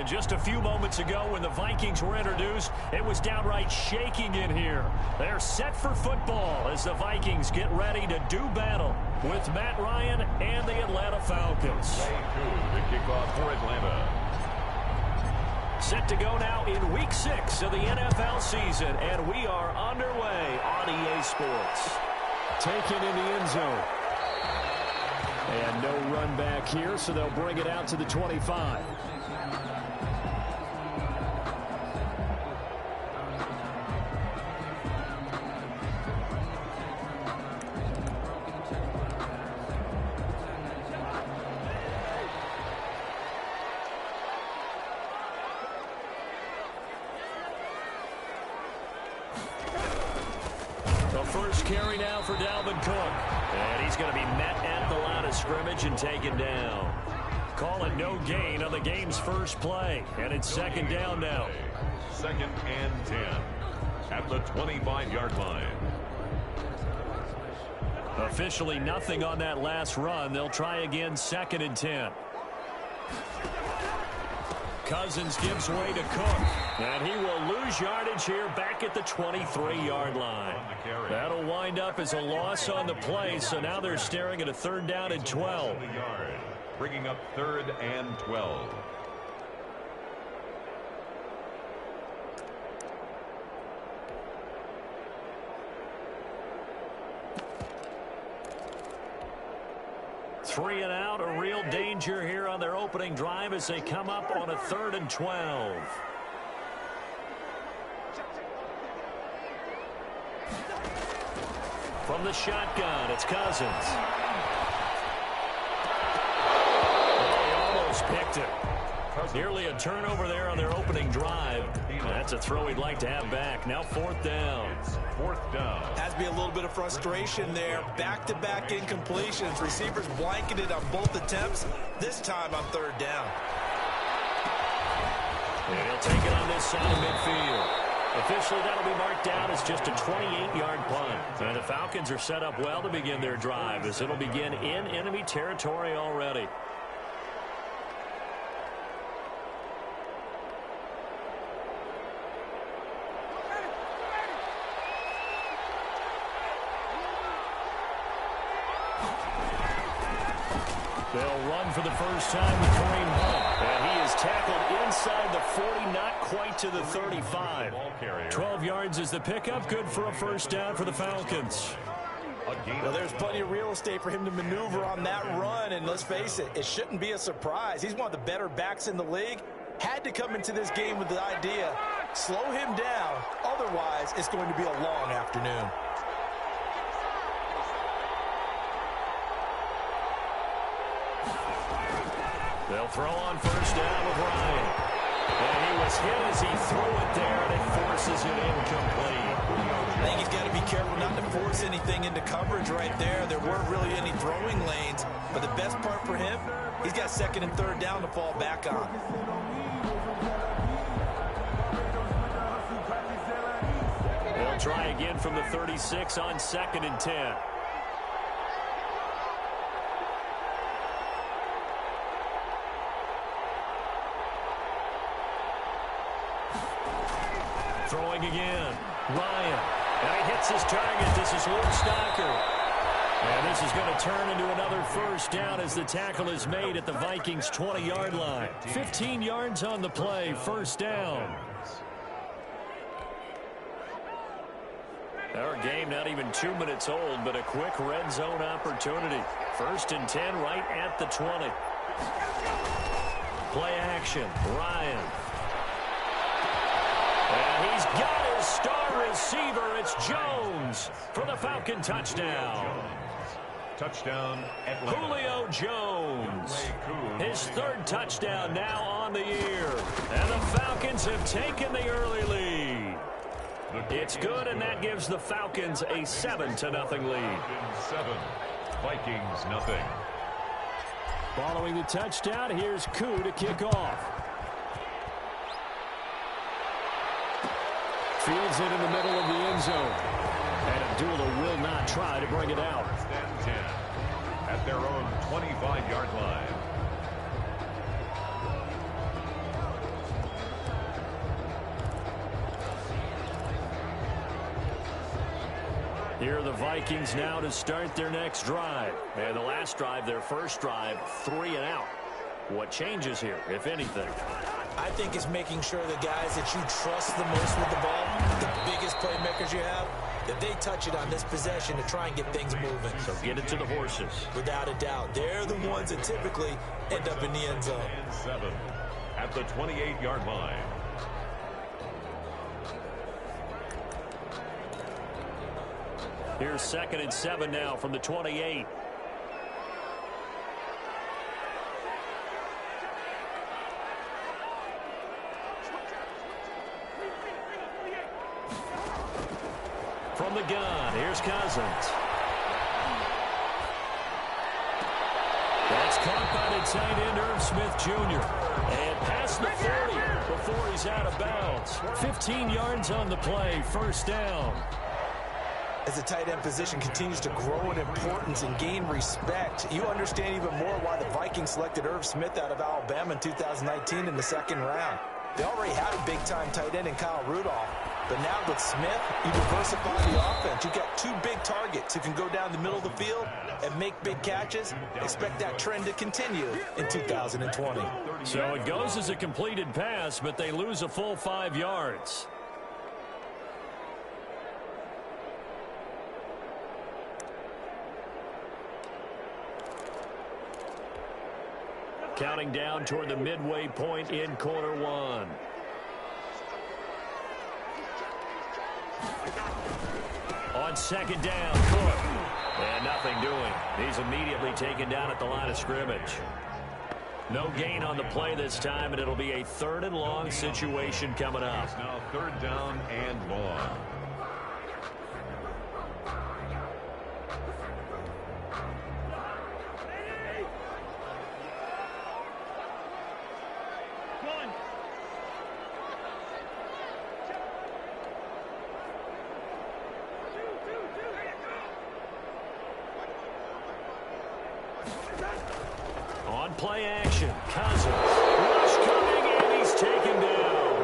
And just a few moments ago when the Vikings were introduced, it was downright shaking in here. They're set for football as the Vikings get ready to do battle with Matt Ryan and the Atlanta Falcons. The kickoff for Atlanta. Set to go now in Week 6 of the NFL season, and we are underway on EA Sports. Taken in the end zone. And no run back here, so they'll bring it out to the 25. First carry now for Dalvin Cook. And he's going to be met at the line of scrimmage and taken down. Call it no gain on the game's first play. And it's second down now. 2nd and 10 at the 25-yard line. Officially nothing on that last run. They'll try again 2nd and 10. Cousins gives way to Cook. And he will lose yardage here back at the 23-yard line. That'll wind up as a loss on the play, so now they're staring at a 3rd down and 12. Bringing up 3rd and 12. Three and out, a real danger here on their opening drive as they come up on a 3rd and 12. From the shotgun, it's Cousins. Oh, he almost picked it. Nearly a turnover there on their opening drive. That's a throw he'd like to have back. Now 4th down. 4th down. Has to be a little bit of frustration there. Back-to-back incompletions. Receivers blanketed on both attempts. This time on 3rd down. And he'll take it on this side of midfield. Officially, that'll be marked down as just a 28-yard punt. And the Falcons are set up well to begin their drive as it'll begin in enemy territory already. They'll run for the first time with Kareem Hunt. And he is tackled inside the 40, not quite to the 35. 12 yards is the pickup. Good for a first down for the Falcons. Well, there's plenty of real estate for him to maneuver on that run. And let's face it, it shouldn't be a surprise. He's one of the better backs in the league. Had to come into this game with the idea, slow him down. Otherwise, it's going to be a long afternoon. They'll throw on first down with Ryan. And he was hit as he threw it there, and it forces it incomplete. I think he's got to be careful not to force anything into coverage right there. There weren't really any throwing lanes. But the best part for him, he's got 2nd and 3rd down to fall back on. They'll try again from the 36 on 2nd and 10. Throwing again. Ryan. And he hits his target. This is Luke Stocker. And this is going to turn into another first down as the tackle is made at the Vikings' 20-yard line. 15 yards on the play. First down. Our game not even 2 minutes old, but a quick red zone opportunity. 1st and 10 right at the 20. Play action. Ryan. And he's got his star receiver. It's Jones for the Falcon touchdown. Touchdown, Atlanta. Julio Jones. His 3rd touchdown now on the year. And the Falcons have taken the early lead. It's good, and that gives the Falcons a 7-0 lead. 7, Vikings nothing. Following the touchdown, here's Koo to kick off. Fields it in the middle of the end zone. And Abdullah will not try to bring it out. 10 at their own 25-yard line. Here are the Vikings now to start their next drive. And the last drive, their first drive, 3 and out. What changes here, if anything? I think it's making sure the guys that you trust the most with the ball, the biggest playmakers you have, that they touch it on this possession to try and get things moving. So get it to the horses. Without a doubt. They're the ones that typically end up in the end zone. 7 at the 28-yard line. Here's 2nd and 7 now from the 28. From the gun, here's Cousins. That's caught by the tight end, Irv Smith Jr. And past the 40 before he's out of bounds. 15 yards on the play, first down. As the tight end position continues to grow in importance and gain respect, you understand even more why the Vikings selected Irv Smith out of Alabama in 2019 in the 2nd round. They already had a big-time tight end in Kyle Rudolph, but now with Smith, you diversify the offense. You've got 2 big targets who can go down the middle of the field and make big catches. Expect that trend to continue in 2020. So it goes as a completed pass, but they lose a full 5 yards. Counting down toward the midway point in quarter 1. On 2nd down, Cook. And nothing doing. He's immediately taken down at the line of scrimmage. No gain on the play this time, and it'll be a 3rd and long situation coming up. It's now 3rd down and long. On play action, Cousins. Rush coming, and he's taken down.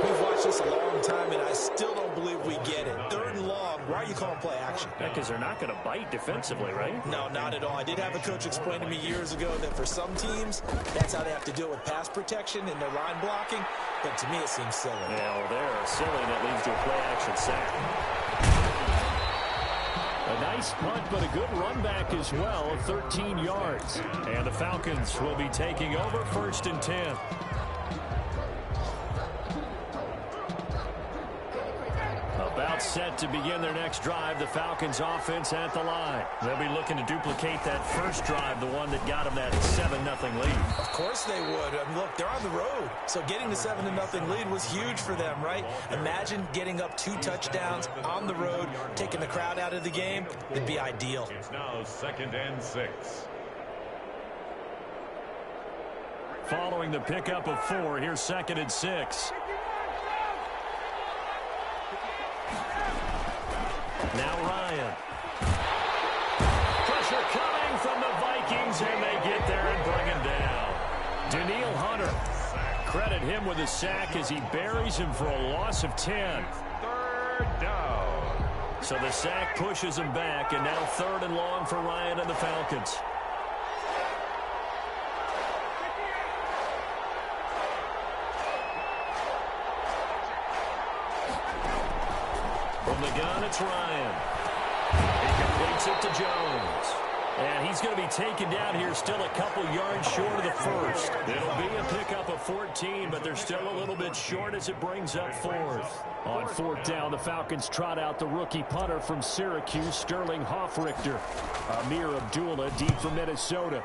We've watched this a long time, and I still don't believe we get it. 3rd and long. Why are you calling play action? Because they're not going to bite defensively, right? No, not at all. I did have a coach explain to me years ago that for some teams, that's how they have to deal with pass protection and their line blocking. But to me, it seems silly. Yeah, well, they're silly. That leads to a play action sack. A nice punt, but a good run back as well of 13 yards. And the Falcons will be taking over 1st and 10. About set to begin their next drive. The Falcons offense at the line. They'll be looking to duplicate that first drive, the one that got them that 7-0 lead. Of course they would. I mean, look, they're on the road. So getting the 7-0 lead was huge for them, right? Imagine getting up 2 touchdowns on the road, taking the crowd out of the game. It'd be ideal. It's now 2nd and 6. Following the pickup of 4, here's 2nd and 6. Now Ryan. Pressure coming from the Vikings, and they get there and bring him down. Daniil Hunter. Credit him with a sack as he buries him for a loss of 10. 3rd down. So the sack pushes him back, and now 3rd and long for Ryan and the Falcons. From the gun, it's Ryan. He completes it to Jones. And he's going to be taken down here still a couple yards short of the first. It'll be a pickup of 14, but they're still a little bit short as it brings up 4th. On 4th down, the Falcons trot out the rookie punter from Syracuse, Sterling Hoffrichter. Amir Abdullah deep from Minnesota.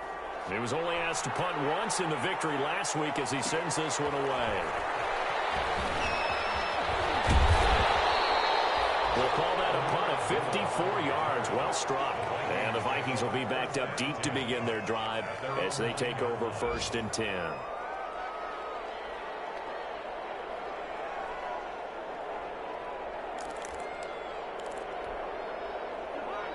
He was only asked to punt once in the victory last week as he sends this one away. We'll call that a punt of 54 yards. Well struck. And the Vikings will be backed up deep to begin their drive as they take over 1st and 10.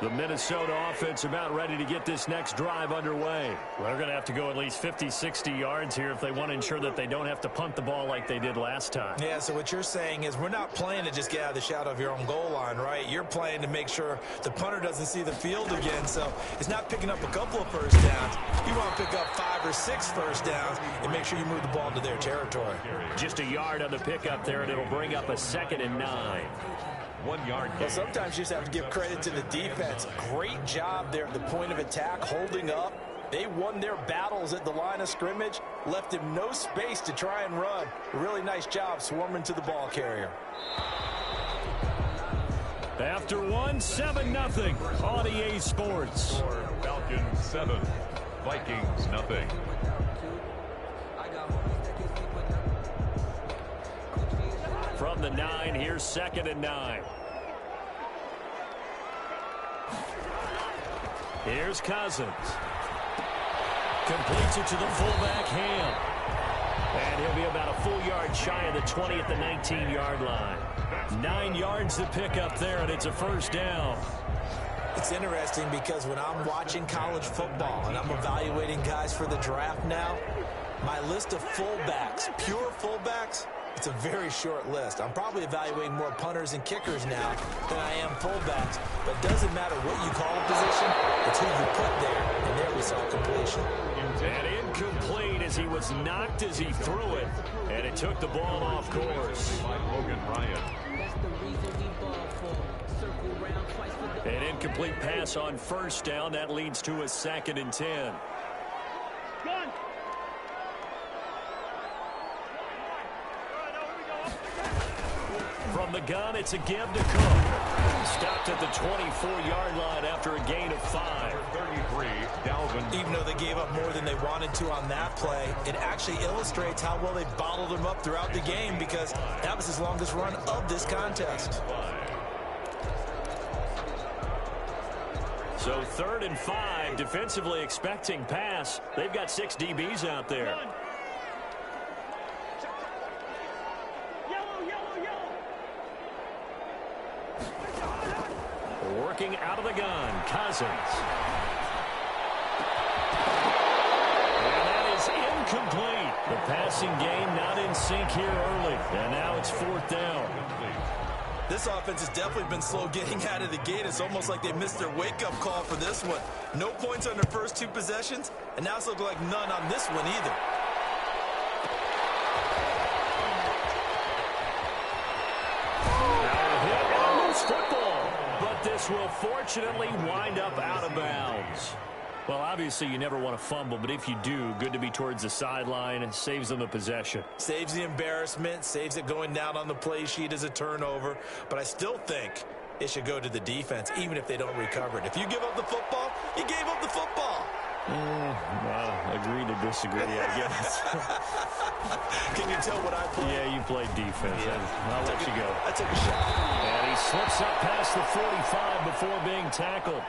The Minnesota offense about ready to get this next drive underway. Well, they're going to have to go at least 50, 60 yards here if they want to ensure that they don't have to punt the ball like they did last time. Yeah, so what you're saying is we're not playing to just get out of the shadow of your own goal line, right? You're playing to make sure the punter doesn't see the field again. So it's not picking up a couple of first downs. You want to pick up 5 or 6 first downs and make sure you move the ball into their territory. Just a yard on the pickup there, and it'll bring up a 2nd and 9. 1 yard gain. Well, sometimes you just have to give credit to the defense. Great job there at the point of attack, holding up. They won their battles at the line of scrimmage, left him no space to try and run. A really nice job swarming to the ball carrier. After 1, 7-0 on EA Sports. Falcons 7, Vikings nothing. From the 9, here's 2nd and 9. Here's Cousins. Completes it to the fullback, Ham. And he'll be about a full yard shy of the 20 at the 19-yard line. 9 yards to pick up there, and it's a first down. It's interesting because when I'm watching college football and I'm evaluating guys for the draft now, my list of fullbacks, pure fullbacks, it's a very short list. I'm probably evaluating more punters and kickers now than I am fullbacks. But it doesn't matter what you call a position, it's who you put there. And there we saw completion. And incomplete as he was knocked as he threw it. And it took the ball off course. By Logan Ryan. An incomplete pass on first down. That leads to a 2nd and 10. From the gun, it's a give to Cook. Stopped at the 24-yard line after a gain of 5. 33, Dalvin. Even though they gave up more than they wanted to on that play, it actually illustrates how well they bottled him up throughout the game because that was his longest run of this contest. So 3rd and 5, defensively expecting pass. They've got 6 DBs out there. Working out of the gun, Cousins. And that is incomplete. The passing game not in sync here early. And now it's 4th down. This offense has definitely been slow getting out of the gate. It's almost like they missed their wake-up call for this one. No points on their first 2 possessions, and now it's looking like none on this one either. Football, but this will fortunately wind up out of bounds. Well, obviously you never want to fumble, but if you do, good to be towards the sideline and saves them the possession. Saves the embarrassment, saves it going down on the play sheet as a turnover, but I still think it should go to the defense, even if they don't recover it. If you give up the football, you gave up the football. Well, agree to disagree, I guess. Can you tell what I played? Yeah, you played defense. Yeah. I'll let you go. I took a shot. And he slips up past the 45 before being tackled.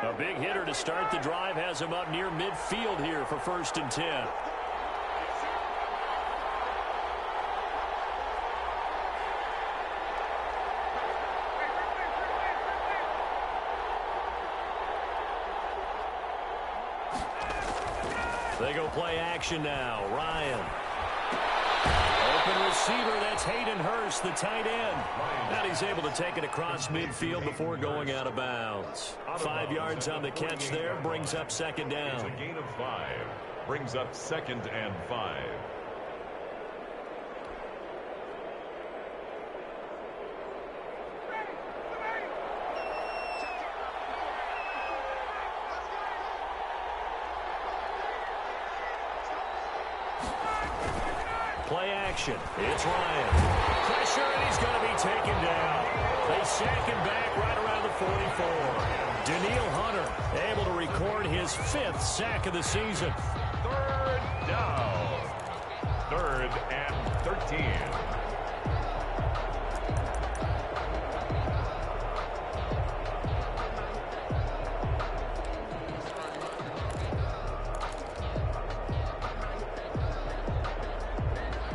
A big hitter to start the drive has him up near midfield here for 1st and 10. They go play action now. Ryan. Open receiver, that's Hayden Hurst, the tight end. And he's able to take it across midfield before going out of bounds. 5 yards on the catch there, brings up 2nd down. It's a gain of 5, brings up 2nd and 5. Play action. It's Ryan. Pressure, and he's going to be taken down. They sack him back right around the 44. Daniil Hunter able to record his 5th sack of the season. 3rd down. 3rd and 13.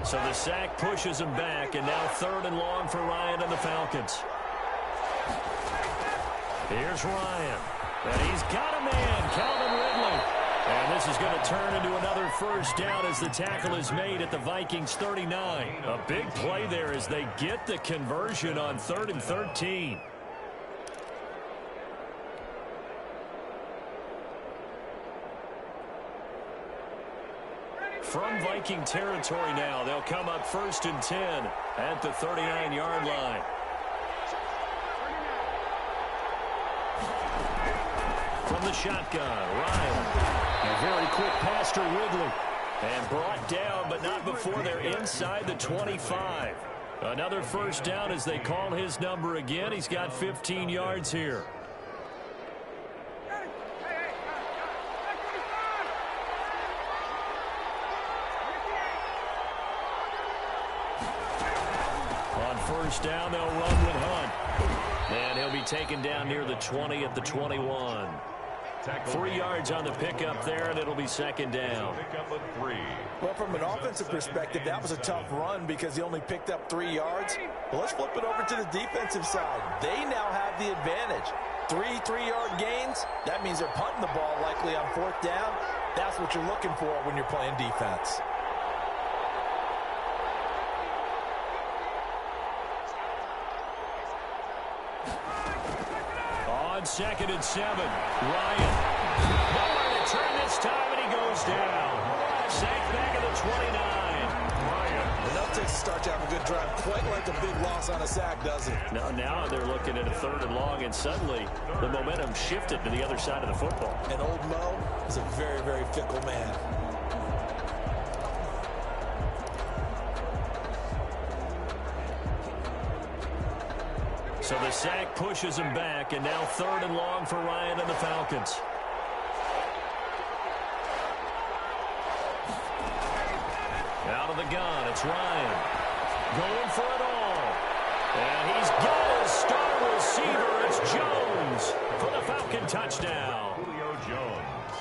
So the sack pushes him back, and now 3rd and long for Ryan and the Falcons. Here's Ryan, and he's got a man, Calvin Ridley. And this is going to turn into another first down as the tackle is made at the Vikings 39. A big play there as they get the conversion on 3rd and 13. From Viking territory now, they'll come up 1st and 10 at the 39-yard line. From the shotgun, Ryan. A very quick pass to Ridley. And brought down, but not before they're inside the 25. Another first down as they call his number again. He's got 15 yards here. On first down, they'll run with Hunt. And he'll be taken down near the 20 at the 21. 3 yards on the pickup there, and it'll be 2nd down. Well, from an offensive perspective, that was a tough run because he only picked up 3 yards. Well, let's flip it over to the defensive side. They now have the advantage. 3 3-yard gains, that means they're punting the ball likely on 4th down. That's what you're looking for when you're playing defense. On 2nd and 7, Ryan. Nowhere to turn this time, and he goes down. Sacked back at the 29. Ryan. Enough takes to start to have a good drive. Quite like a big loss on a sack, doesn't it? Now they're looking at a 3rd and long, and suddenly the momentum shifted to the other side of the football. And old Mo is a very, very fickle man. So the sack pushes him back, and now 3rd and long for Ryan and the Falcons. Out of the gun, it's Ryan. Going for it all. And he's got his star receiver. It's Jones for the Falcon touchdown. Julio Jones.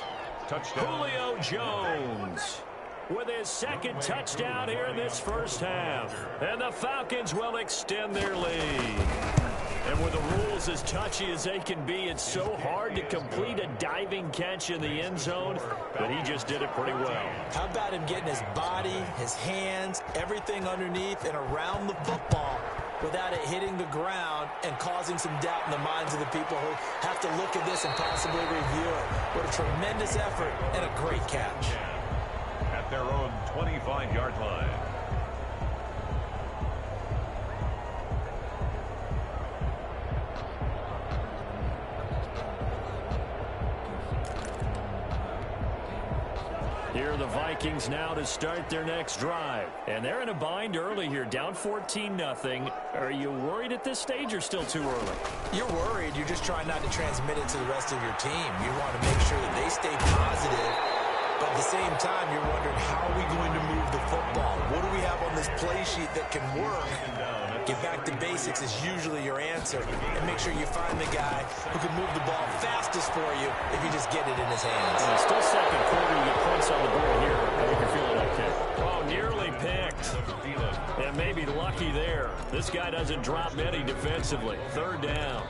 Touchdown. Julio Jones with his 2nd touchdown here in this first half. And the Falcons will extend their lead. And with the rules as touchy as they can be, it's so hard to complete a diving catch in the end zone, but he just did it pretty well. How about him getting his body, his hands, everything underneath and around the football without it hitting the ground and causing some doubt in the minds of the people who have to look at this and possibly review it. What a tremendous effort and a great catch. At their own 25-yard line. Here are the Vikings now to start their next drive. And they're in a bind early here, down 14-0. Are you worried at this stage or still too early? You're worried. You're just trying not to transmit it to the rest of your team. You want to make sure that they stay positive. But at the same time, you're wondering, how are we going to move the football? What do we have on this play sheet that can work? Get back to basics is usually your answer. And make sure you find the guy who can move the ball fastest for you if you just get it in his hands. And it's still 2nd quarter. You get points on the board here. I think you're feeling okay. Oh, nearly picked. And maybe lucky there. This guy doesn't drop many defensively. 3rd down.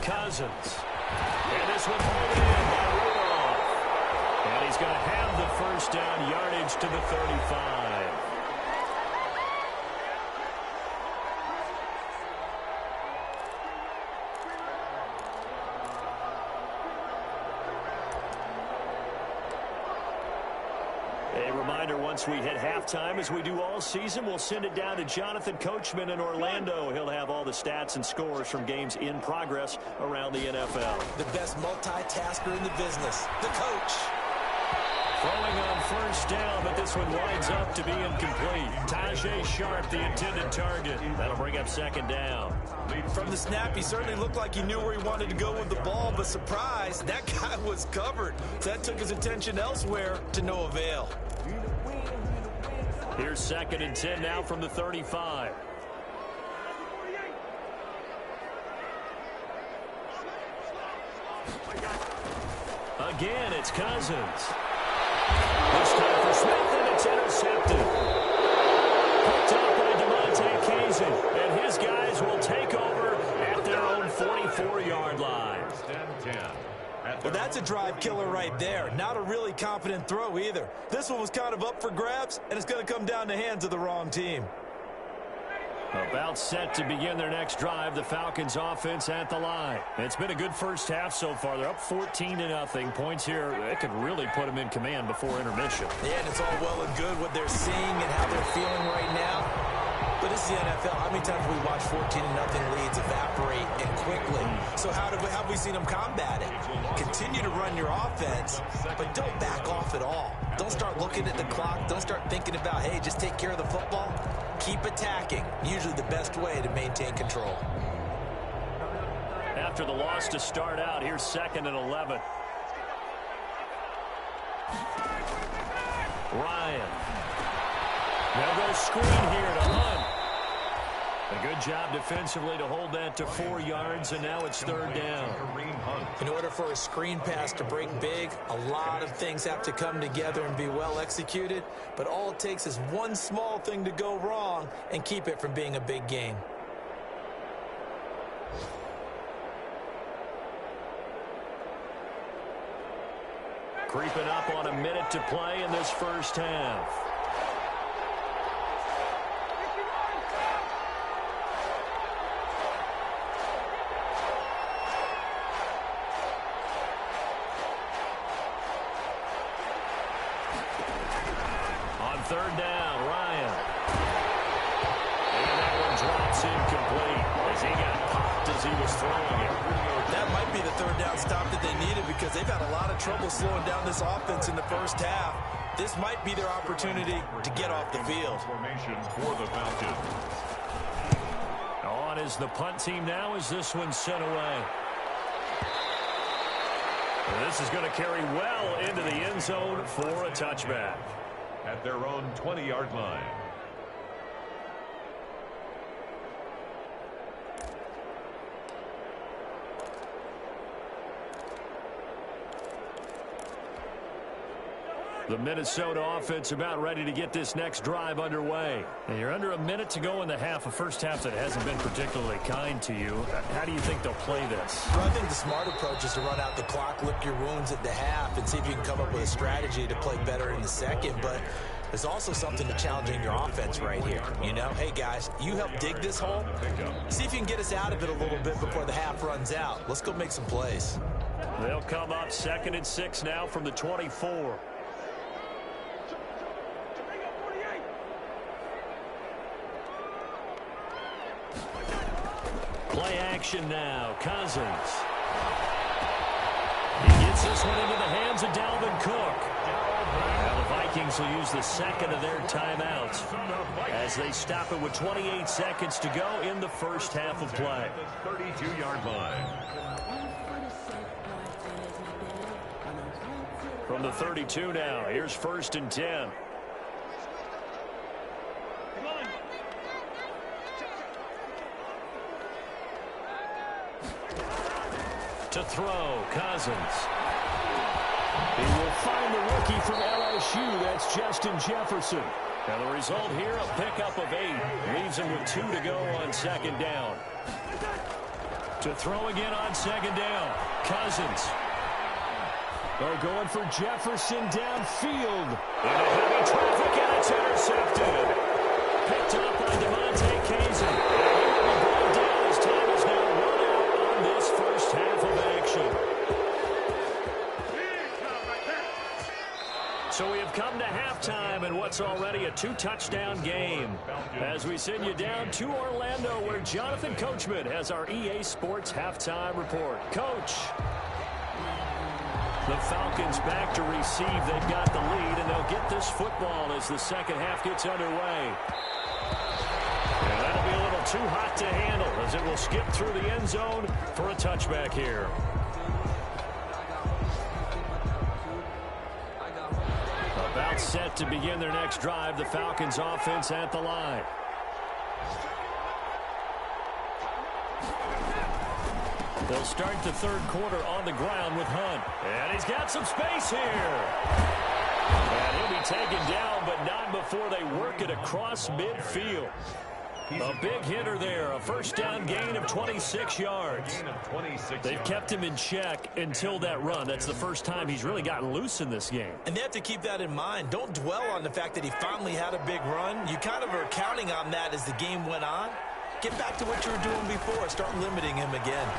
Cousins. And this one pulled in by Rudolph. And he's going to have the first down, yardage to the 35. A reminder, once we hit halftime, as we do all season, we'll send it down to Jonathan Coachman in Orlando. He'll have all the stats and scores from games in progress around the NFL. The best multitasker in the business, the coach. Throwing on first down, but this one winds up to be incomplete. Tajay Sharp, the intended target. That'll bring up 2nd down. From the snap, he certainly looked like he knew where he wanted to go with the ball, but surprise, that guy was covered. So that took his attention elsewhere to no avail. Here's 2nd and 10 now from the 35. Again, it's Cousins. This time for Smith, and it's intercepted. Picked up by DeMonte Kazin, and his guys will take over at their own 44-yard line. Well, that's a drive killer right there. Not a really confident throw either. This one was kind of up for grabs, and it's going to come down the hands of the wrong team. About set to begin their next drive, the Falcons offense at the line. It's been a good first half so far. They're up 14-0. Points here, it could really put them in command before intermission. Yeah, and it's all well and good what they're seeing and how they're feeling right now. But this is the NFL. How many times have we watched 14-0 leads evaporate and quickly? So how have we seen them combat it? Continue to run your offense, but don't back off at all. Don't start looking at the clock. Don't start thinking about, hey, just take care of the football. Keep attacking. Usually the best way to maintain control. After the loss to start out, here's 2nd and 11. Ryan. They'll go screen here to Hunt. A good job defensively to hold that to 4 yards, and now it's 3rd down. In order for a screen pass to break big, a lot of things have to come together and be well executed, but all it takes is one small thing to go wrong and keep it from being a big game. Creeping up on a minute to play in this first half. On 3rd down, Ryan. And that one drops incomplete as he got popped as he was throwing it. That might be the 3rd down stop that they needed because they've had a lot of trouble slowing down this offense in the first half. This might be their opportunity to get off the field. Formation for the Falcons. On is the punt team now as this one's sent away. And this is going to carry well into the end zone for a touchback. At their own 20-yard line. The Minnesota offense about ready to get this next drive underway. And you're under a minute to go in the half, a first half that hasn't been particularly kind to you. How do you think they'll play this? Well, I think the smart approach is to run out the clock, lick your wounds at the half, and see if you can come up with a strategy to play better in the second. But there's also something to challenging your offense right here. You know, hey, guys, you help dig this hole. See if you can get us out of it a little bit before the half runs out. Let's go make some plays. They'll come up 2nd and 6 now from the 24. Play action now. Cousins. He gets this one into the hands of Dalvin Cook. Now the Vikings will use the 2nd of their timeouts as they stop it with 28 seconds to go in the first half of play. 32-yard line. From the 32 now, here's 1st and 10. To throw, Cousins. He will find the rookie from LSU. That's Justin Jefferson. Now the result here, a pickup of 8. Leaves him with 2 to go on 2nd down. To throw again on 2nd down. Cousins. They're going for Jefferson downfield. Into heavy traffic, and it's intercepted. Picked up by DeMonte Kazin. He will be brought down as time is now run out on this first half of action. So we have come to halftime in what's already a 2-touchdown game. As we send you down to Orlando, where Jonathan Coachman has our EA Sports halftime report. Coach. The Falcons back to receive. They've got the lead, and they'll get this football as the second half gets underway. And that'll be a little too hot to handle as it will skip through the end zone for a touchback here. About It's set to begin their next drive. The Falcons offense at the line. They'll start the third quarter on the ground with Hunt. And he's got some space here. And he'll be taken down, but not before they work it across midfield. A big hitter there. A first down gain of 26 yards. They've kept him in check until that run. That's the first time he's really gotten loose in this game. And they have to keep that in mind. Don't dwell on the fact that he finally had a big run. You kind of are counting on that as the game went on. Get back to what you were doing before. Start limiting him again.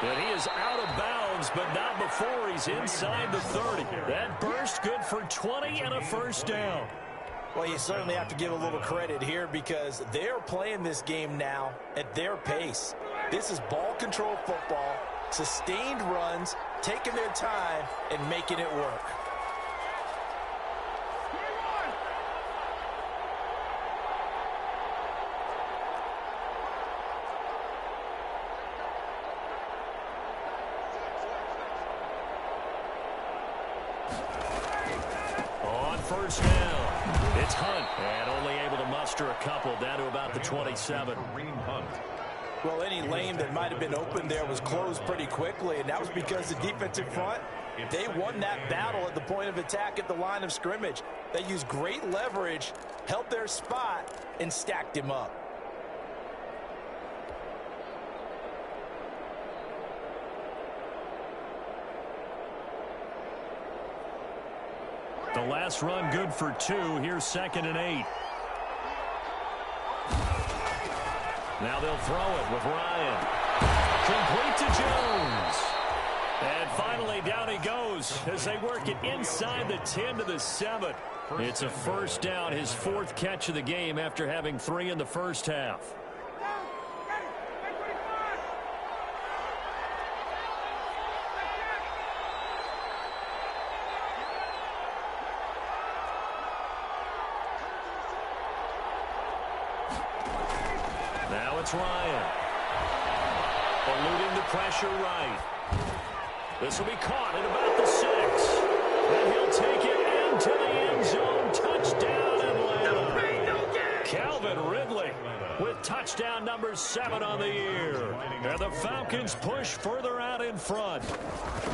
And he is out of bounds, but not before he's inside the 30. That burst good for 20 and a first down. Well, you certainly have to give a little credit here because they're playing this game now at their pace. This is ball control football, sustained runs, taking their time, and making it work. On first down. It's Hunt, and only able to muster a couple down to about the 27. Well, any lane that might have been open there was closed pretty quickly, and that was because the defensive front, they won that battle at the point of attack at the line of scrimmage. They used great leverage, held their spot, and stacked him up. The last run good for 2. Here's 2nd and 8. Now they'll throw it with Ryan. Complete to Jones. And finally down he goes as they work it inside the 10 to the 7. It's a first down, his 4th catch of the game after having 3 in the first half. Now it's Ryan. Eluding the pressure right. This will be caught at about the 6. And he'll take it into the end zone. Touchdown, Atlanta. Calvin Ridley with touchdown number 7 on the year. And the Falcons push further out in front.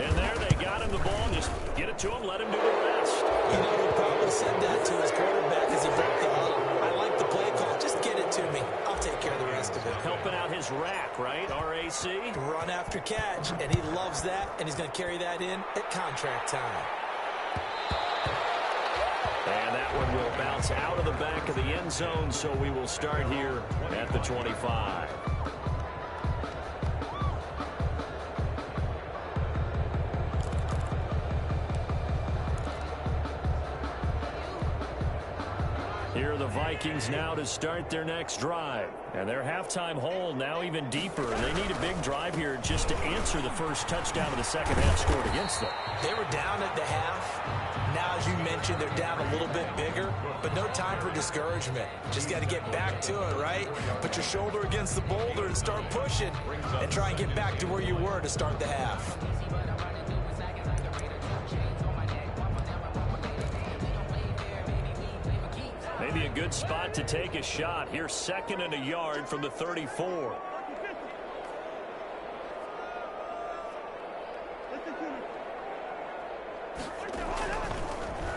And there they got him the ball. Just get it to him, let him do the rest. You know, he probably said that to his quarterback as he broke the huddle. I like the play call. Just get it to me. I'll take care of the rest of it. Helping out his rack, right? RAC. Run after catch, and he loves that, and he's going to carry that in at contract time. And that one will bounce out of the back of the end zone, so we will start here at the 25. Here are the Vikings now to start their next drive. And their halftime hole now even deeper. And they need a big drive here just to answer the first touchdown of the second half scored against them. They were down at the half. Now, as you mentioned, they're down a little bit bigger, but no time for discouragement. Just got to get back to it, right? Put your shoulder against the boulder and start pushing and try and get back to where you were to start the half. Maybe a good spot to take a shot. Here's 2nd and a yard from the 34.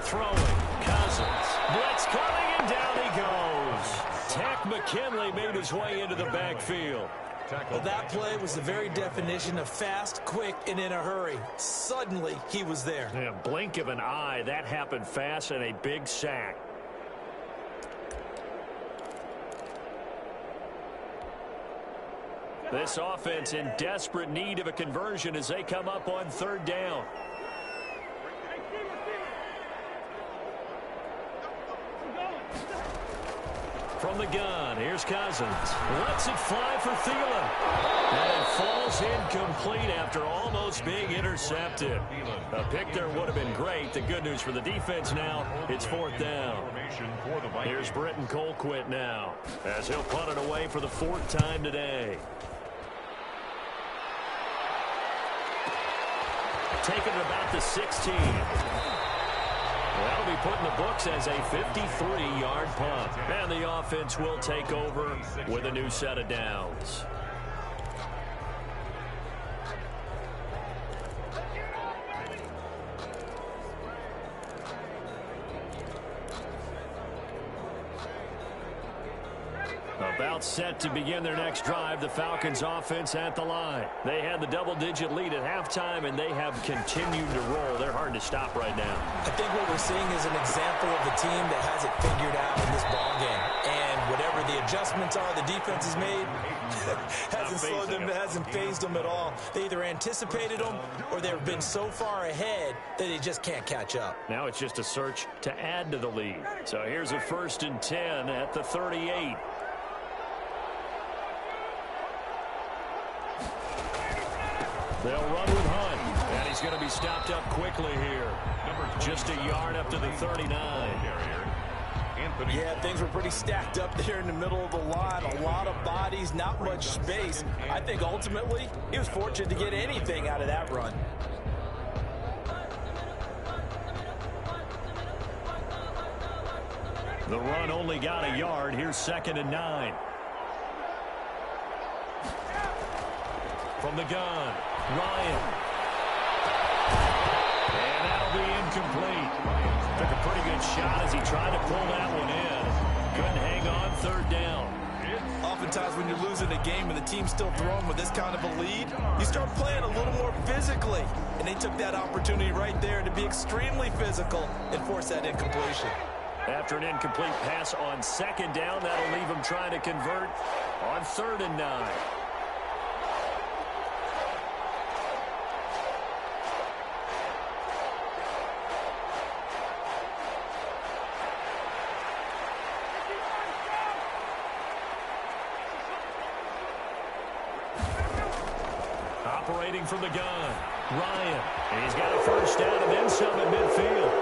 Throwing, Cousins. Blitz coming, and down he goes. Tack McKinley made his way into the backfield. Well, that play was the very definition of fast, quick, and in a hurry. Suddenly, he was there. In a blink of an eye, that happened fast, and a big sack. This offense in desperate need of a conversion as they come up on 3rd down. From the gun, here's Cousins. Lets it fly for Thielen. And it falls incomplete after almost being intercepted. A pick there would have been great. The good news for the defense now, it's 4th down. Here's Britton Colquitt now as he'll punt it away for the 4th time today. taken at about the 16. That'll be put in the books as a 53-yard punt. And the offense will take over with a new set of downs. About set to begin their next drive, the Falcons offense at the line. They had the double-digit lead at halftime, and they have continued to roll. They're hard to stop right now. I think what we're seeing is an example of the team that has it figured out in this ballgame. And whatever the adjustments are the defense has made, hasn't slowed them, hasn't phased them at all. They either anticipated them or they've been so far ahead that they just can't catch up. Now it's just a search to add to the lead. So here's a 1st and 10 at the 38. They'll run with Hunt, and he's going to be stopped up quickly here. Just a yard up to the 39. Yeah, things were pretty stacked up there in the middle of the line. A lot of bodies, not much space. I think ultimately he was fortunate to get anything out of that run. The run only got a yard. Here's 2nd and 9. From the gun, Ryan. And that'll be incomplete. Took a pretty good shot as he tried to pull that one in. Couldn't hang on 3rd down. Oftentimes when you're losing a game and the team's still throwing with this kind of a lead, you start playing a little more physically. And they took that opportunity right there to be extremely physical and force that incompletion. After an incomplete pass on 2nd down, that'll leave him trying to convert on 3rd and 9. Operating from the gun, Ryan. And he's got a 1st down and then some at midfield.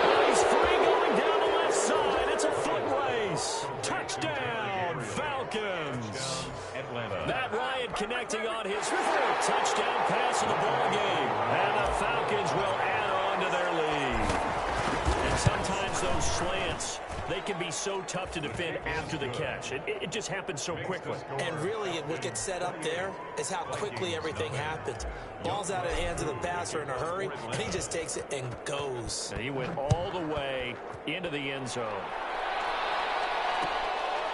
Oh, he's free going down the left side. It's a foot race. Touchdown, Falcons. Matt Ryan connecting on his 4th touchdown pass of the ball game. And the Falcons will add on to their lead. And sometimes those slants, they can be so tough to defend after the catch. It just happens so quickly. And really, what gets set up there is how quickly everything happens. Ball's out of the hands of the passer in a hurry, and he just takes it and goes. And he went all the way into the end zone.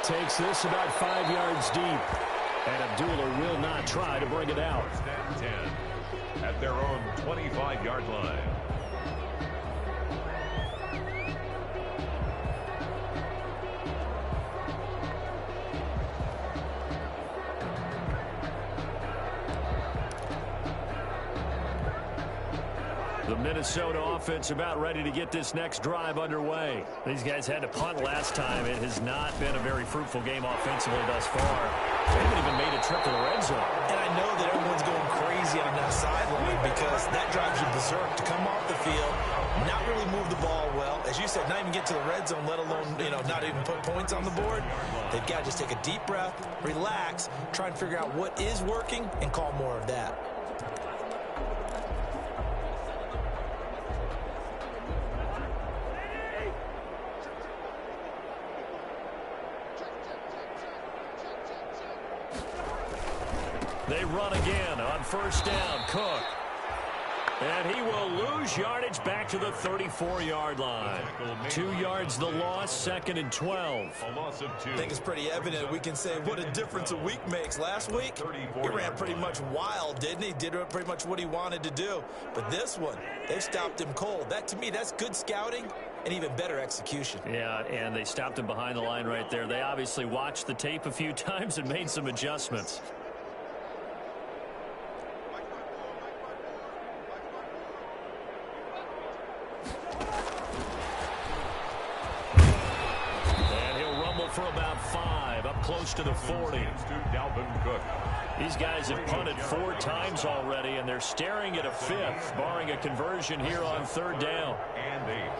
Takes this about 5 yards deep. And Abdullah will not try to bring it out. 10 at their own 25-yard line. The Minnesota offense about ready to get this next drive underway. These guys had to punt last time. It has not been a very fruitful game offensively thus far. They haven't even made a trip to the red zone. And I know that everyone's going crazy on that sideline because that drives you berserk to come off the field, not really move the ball well. As you said, not even get to the red zone, let alone, not even put points on the board. They've got to just take a deep breath, relax, try and figure out what is working and call more of that. They run again on 1st down. Cook. And he will lose yardage back to the 34-yard line. 2 yards the loss, 2nd and 12. A loss of 2. I think it's pretty evident. We can say what a difference a week makes. Last week, he ran pretty much wild, didn't he? Did pretty much what he wanted to do. But this one, they've stopped him cold. That, to me, that's good scouting and even better execution. Yeah, and they stopped him behind the line right there. They obviously watched the tape a few times and made some adjustments. For about 5, up close to the 40. These guys have punted 4 times already, and they're staring at a 5th, barring a conversion here on 3rd down. And 8.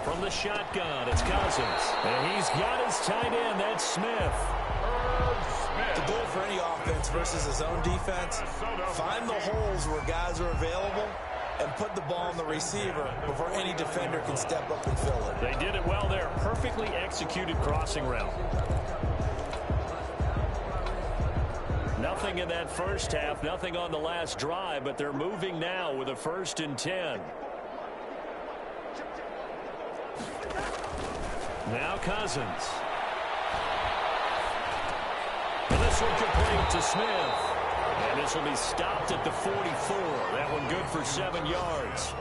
From the shotgun, it's Cousins. And he's got his tight end, that's Smith. The goal for any offense versus a zone defense. Find the holes where guys are available and put the ball on the receiver before any defender can step up and fill it. They did it well there. Perfectly executed crossing route. Nothing in that first half, nothing on the last drive, but they're moving now with a 1st and 10. Now Cousins. And this one complete to Smith. And this will be stopped at the 44. That one good for 7 yards.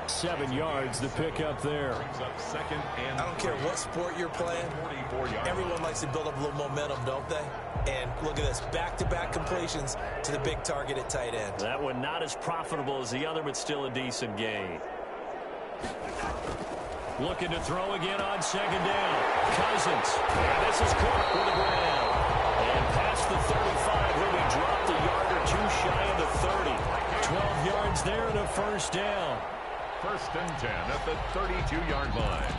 7 yards, the pick up there. I don't care what sport you're playing. Everyone likes to build up a little momentum, don't they? And look at this, back-to-back completions to the big target at tight end. That one not as profitable as the other, but still a decent gain. Looking to throw again on 2nd down. Cousins. And this is caught for the ground. And past the 35, where we dropped a yard or 2 shy of the 30. 12 yards there and a 1st down. 1st and 10 at the 32-yard line.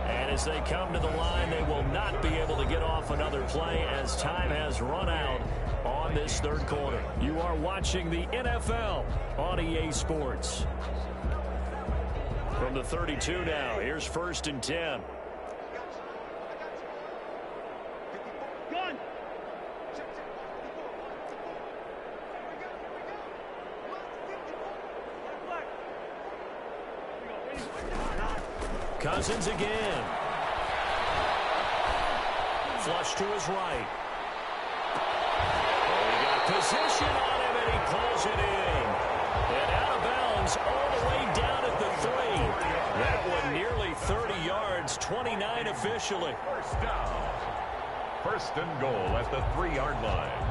And as they come to the line, they will not be able to get off another play as time has run out on this 3rd quarter. You are watching the NFL on EA Sports. From the 32 now, here's 1st and 10. Cousins again. Flush to his right. Oh, he got position on him, and he pulls it in. And out of bounds all the way down at the 3. That one nearly 30 yards, 29 officially. 1st down. 1st and goal at the 3-yard line.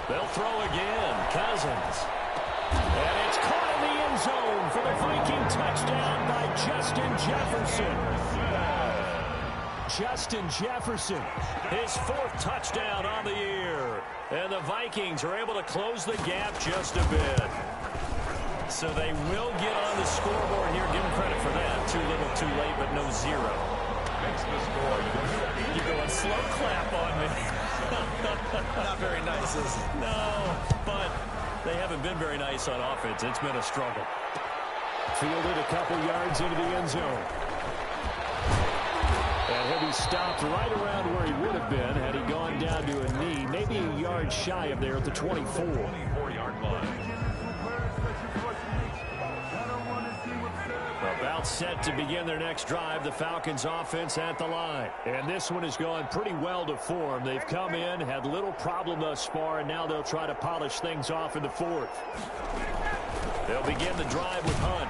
They'll throw again. Cousins. And it's caught in the end zone for the Viking touchdown by Justin Jefferson. Justin Jefferson, his 4th touchdown on the year. And the Vikings are able to close the gap just a bit. So they will get on the scoreboard here. Give them credit for that. Too little, too late, but no 0. Makes the score. You're going slow clap on me. Not very nice, is it? No, but they haven't been very nice on offense. It's been a struggle. Fielded a couple yards into the end zone. And he'll be stopped right around where he would have been had he gone down to a knee, maybe a yard shy of there at the 24. 24-yard line. About set to begin their next drive, the Falcons offense at the line. And this one has gone pretty well to form. They've come in, had little problem thus far, and now they'll try to polish things off in the 4th. They'll begin the drive with Hunt.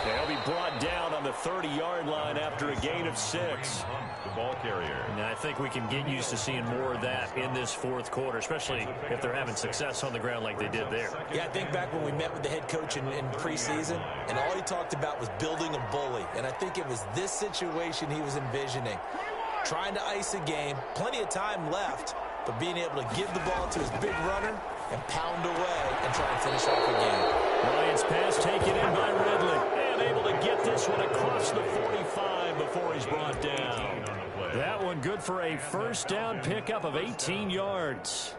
They'll be brought down on the 30-yard line after a gain of 6. The ball carrier. And I think we can get used to seeing more of that in this 4th quarter, especially if they're having success on the ground like they did there. Yeah, I think back when we met with the head coach in preseason, and all he talked about was building a bully. And I think it was this situation he was envisioning. Trying to ice a game, plenty of time left, but being able to give the ball to his big runner and pound away and try and finish off the game. Ryan's pass taken in by Ridley. And able to get this one across the 45 before he's brought down. That one good for a 1st down pickup of 18 yards.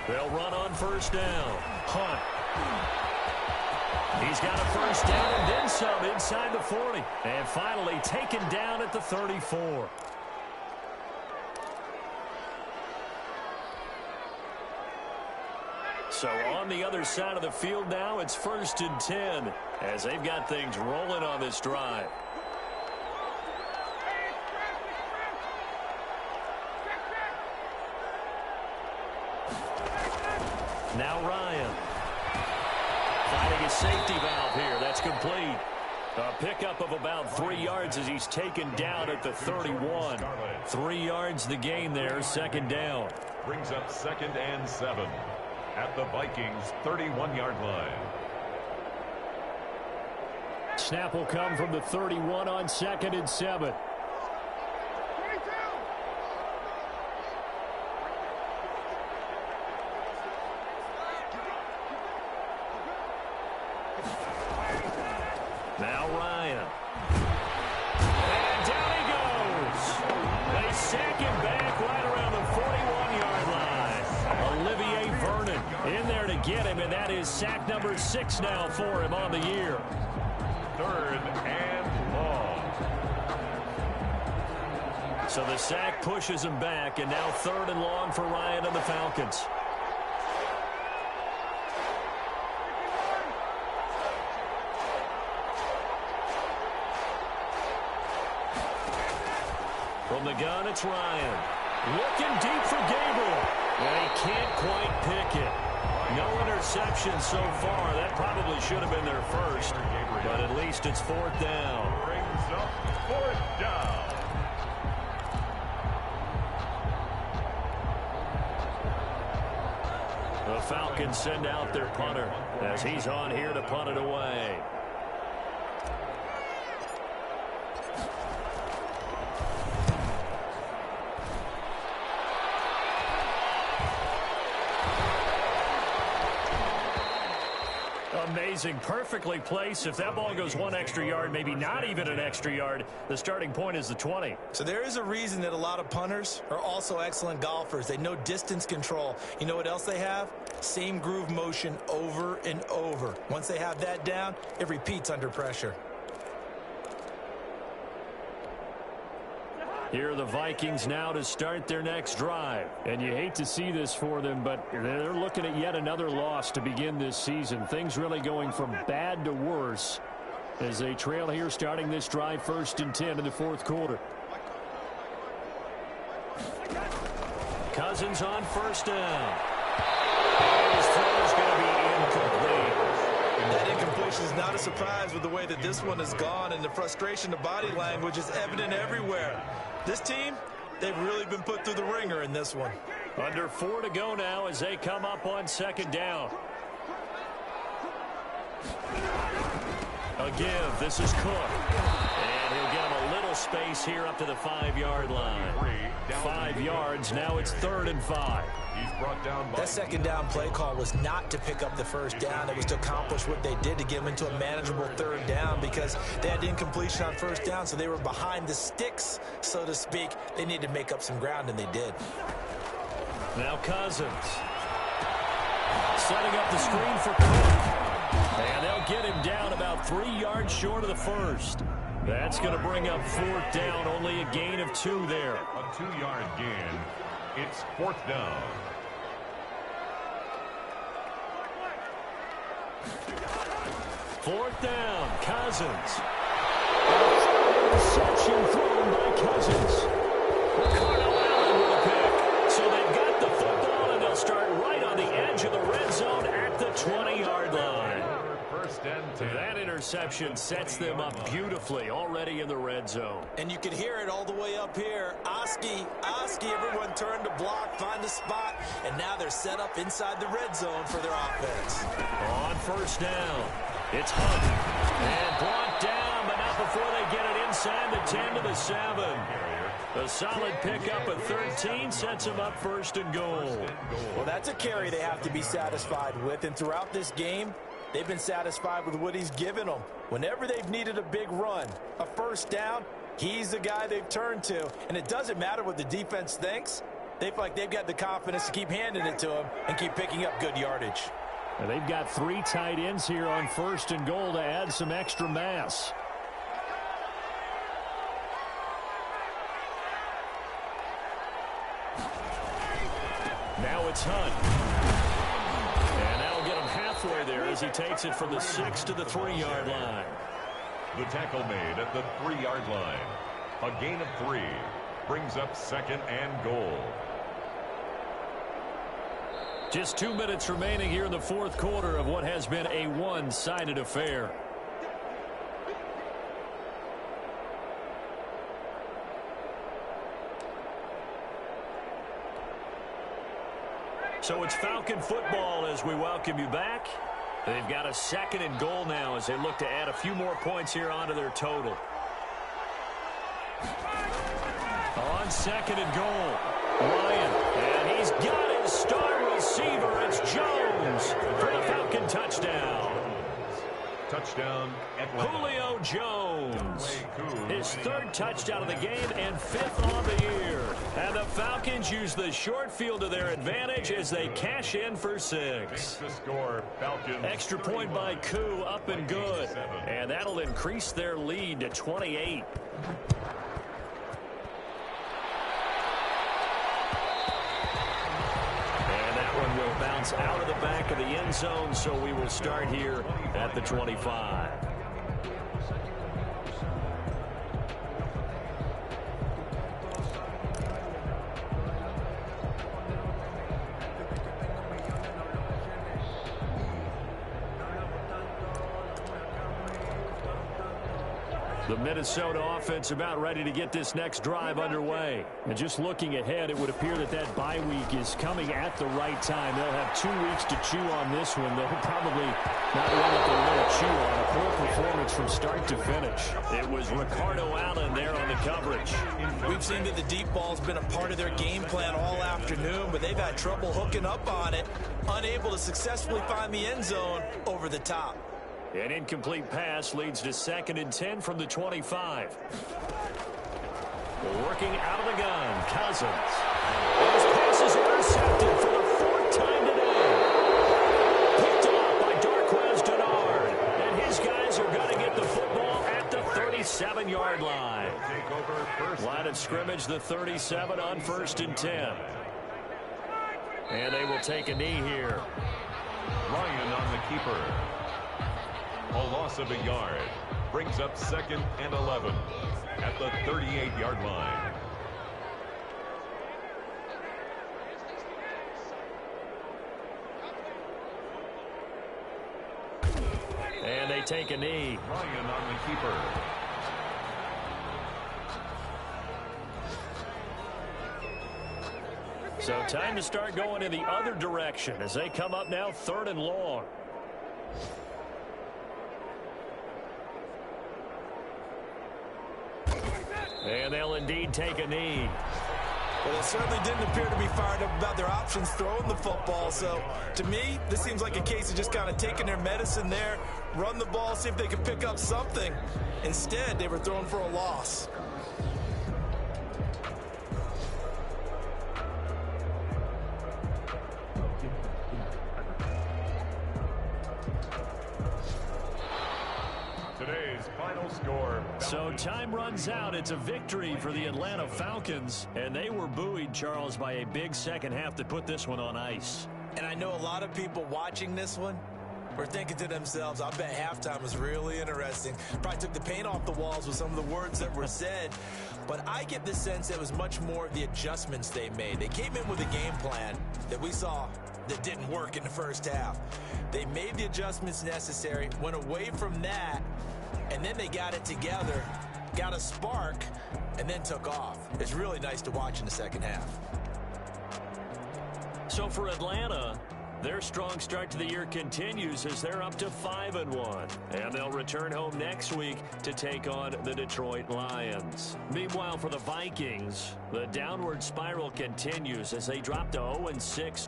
They'll run on 1st down. Hunt. He's got a 1st down and then some inside the 40. And finally taken down at the 34. So on the other side of the field now, it's 1st and 10 as they've got things rolling on this drive. Now Ryan. Finding a safety valve here. That's complete. A pickup of about 3 yards as he's taken down at the 31. 3 yards the gain there, second down. Brings up 2nd and 7 at the Vikings 31-yard line. Snap will come from the 31 on 2nd and 7. Now Ryan. And down he goes. They sack him back right around the 41-yard line. Olivier Vernon in there to get him, and that is sack number 6 now for him on the year. 3rd and long. So the sack pushes him back, and now 3rd and long for Ryan and the Falcons. From the gun, it's Ryan. Looking deep for Gabriel. And he can't quite pick it. No interception so far. That probably should have been their first. But at least it's 4th down. Brings up 4th down. The Falcons send out their punter as he's on here to punt it away. Amazing, perfectly placed. If that ball goes 1 extra yard, maybe not even an extra yard, the starting point is the 20. So there is a reason that a lot of punters are also excellent golfers. They know distance control. You know what else they have? Same groove motion over and over. Once they have that down, it repeats under pressure. Here are the Vikings now to start their next drive. And you hate to see this for them, but they're looking at yet another loss to begin this season. Things really going from bad to worse as they trail here starting this drive 1st and 10 in the 4th quarter. Cousins on 1st down. His throw is going to be incomplete. That incompletion is not a surprise with the way that this one has gone, and the frustration, the body language is evident everywhere. This team, they've really been put through the ringer in this one. Under 4 to go now as they come up on 2nd down. A give. This is Cook. And he'll get him a little space here up to the 5-yard line. 5 yards. Now it's 3rd and 5. He's brought down by... That 2nd down play call was not to pick up the 1st down. It was to accomplish what they did to get them into a manageable 3rd down because they had incompletion on 1st down, so they were behind the sticks, so to speak. They needed to make up some ground, and they did. Now Cousins. Setting up the screen for Cook. And they'll get him down about 3 yards short of the 1st. That's going to bring up 4th down. Only a gain of 2 there. A 2-yard gain. It's 4th down. Fourth down, Cousins. Interception thrown by Cousins. Cardinal Allen with a pick. So they've got the football, and they'll start right on the edge of the red zone at the 20-yard line. That interception sets them up beautifully already in the red zone. And you can hear it all the way up here. Oski, everyone turned to block, find a spot, and now they're set up inside the red zone for their offense. On 1st down, it's Hunt. And brought down, but not before they get it inside the 10 to the 7. A solid pickup of 13 sets them up 1st and goal. Well, that's a carry they have to be satisfied with, and throughout this game, they've been satisfied with what he's given them. Whenever they've needed a big run, a 1st down, he's the guy they've turned to. And it doesn't matter what the defense thinks. They feel like they've got the confidence to keep handing it to him and keep picking up good yardage. And they've got 3 tight ends here on 1st and goal to add some extra mass. Now it's Hunt. And that'll get him halfway there as he takes it from the 6 to the 3-yard line. The tackle made at the 3-yard line. A gain of 3 brings up 2nd and goal. Just 2 minutes remaining here in the fourth quarter of what has been a one-sided affair. So it's Falcon football as we welcome you back. They've got a 2nd and goal now as they look to add a few more points here onto their total. On 2nd and goal, Ryan, and he's got his star receiver. It's Jones for the Falcon touchdown. Touchdown, Atlanta. Julio Jones, his 3rd touchdown of the game and 5th on the year. And the Falcons use the short field to their advantage as they cash in for 6. The score, Falcons. Extra point by Koo, up and good. And that'll increase their lead to 28. One will bounce out of the back of the end zone, so we will start here at the 25. The Minnesota offense about ready to get this next drive underway. And just looking ahead, it would appear that that bye week is coming at the right time. They'll have 2 weeks to chew on this one. They'll probably not one that they'll want to chew on. A poor performance from start to finish. It was Ricardo Allen there on the coverage. We've seen that the deep ball's been a part of their game plan all afternoon, but they've had trouble hooking up on it, unable to successfully find the end zone over the top. An incomplete pass leads to 2nd and 10 from the 25. Working out of the gun, Cousins. His pass is intercepted for the 4th time today. Picked off by Darquez Denard. And his guys are going to get the football at the 37-yard line. Line of scrimmage, the 37 on 1st and 10. And they will take a knee here. Ryan on the keeper. A loss of a yard. Brings up 2nd and 11 at the 38-yard line. And they take a knee. Ryan on the keeper. So time to start going in the other direction as they come up now 3rd and long. And they'll indeed take a knee. Well, they certainly didn't appear to be fired up about their options throwing the football. So, to me, this seems like a case of just kind of taking their medicine there, run the ball, see if they can pick up something. Instead, they were throwing for a loss. So time runs out. It's a victory for the Atlanta Falcons. And they were buoyed, Charles, by a big second half that put this one on ice. And I know a lot of people watching this one were thinking to themselves, I bet halftime was really interesting. Probably took the paint off the walls with some of the words that were said. But I get the sense it was much more of the adjustments they made. They came in with a game plan that we saw that didn't work in the first half. They made the adjustments necessary, went away from that, and then they got it together, got a spark, and then took off. It's really nice to watch in the second half. So for Atlanta, their strong start to the year continues as they're up to 5-1. And they'll return home next week to take on the Detroit Lions. Meanwhile, for the Vikings, the downward spiral continues as they drop to 0-6.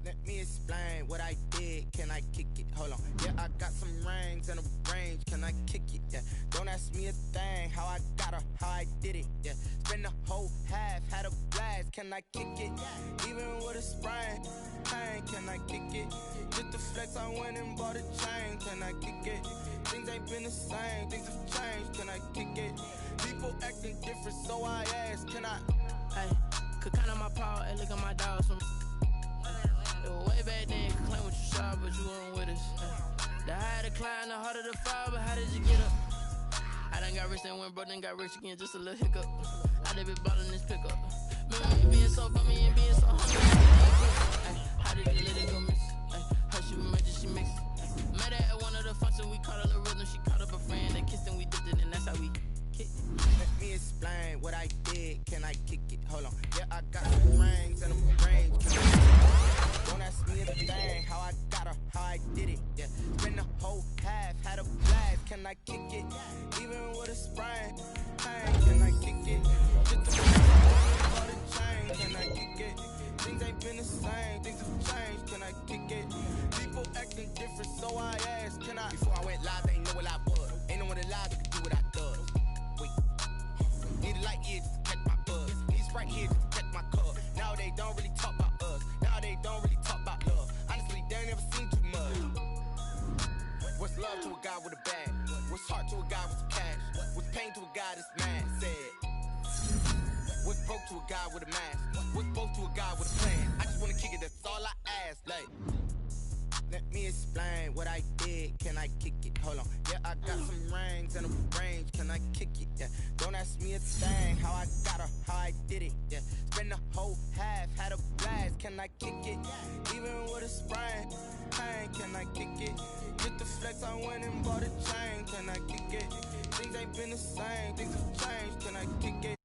Let me explain what I did. Can I kick it? Hold on. Yeah, I got some rings and a range. Can I kick it? Yeah. Don't ask me a thing. How I got her, how I did it. Yeah. Spend the whole half, had a blast. Can I kick it? Even with a sprain, pain. Can I kick it? Just the flex, I went and bought a chain. Can I kick it? Things ain't been the same. Things have changed. Can I kick it? People acting different, so I asked. Can I? Hey, could count on my power and look at my dogs from. Way back then, could claim what you saw, but you weren't with us. The higher the climb, the harder the fall, but how did you get up? I done got rich and went broke, then got rich again, just a little hiccup. I did be ballin' this pickup. Remember me being so bummy and being so humble. How did you let it go miss? How she remember she mix? Met her at one of the functions, we caught her the rhythm. She caught up a friend, they kissed and we dipped it, and that's how we kicked. Let me explain what I did. Can I kick it? Hold on. Yeah, I got some rings and a range. Don't ask me a thing. How I got her, how I did it. Yeah, spend the whole half, had a blast. Can I kick it? Even with a sprain. Hey, can I kick it? Just the for the change. Can I kick it? Things ain't been the same. Things have changed. Can I kick it? People acting different, so I asked. Can I? Before I went live, they ain't know what I was. Ain't no one alive that could do what I does. Wait. Need a light here just to catch my buzz. Need Sprite here just to catch my cup. Now they don't really talk about us. Now they don't really talk about love. Honestly, they ain't never seen too much. What's love to a guy with a bag? What's heart to a guy with some cash? What's pain to a guy that's mad? Said. What's broke to a guy with a mask? What's both to a guy with a plan? I just wanna kick it, that's all I ask. Like, let me explain what I did. Can I kick it? Hold on. Yeah, I got some rings and a range. Can I kick it? Yeah. Don't ask me a thing. How I got her, how I did it. Yeah. Spend the whole half, had a blast. Can I kick it? Even with a sprain. Hey, can I kick it? Get the flex, I went and bought a chain. Can I kick it? Things ain't been the same. Things have changed. Can I kick it?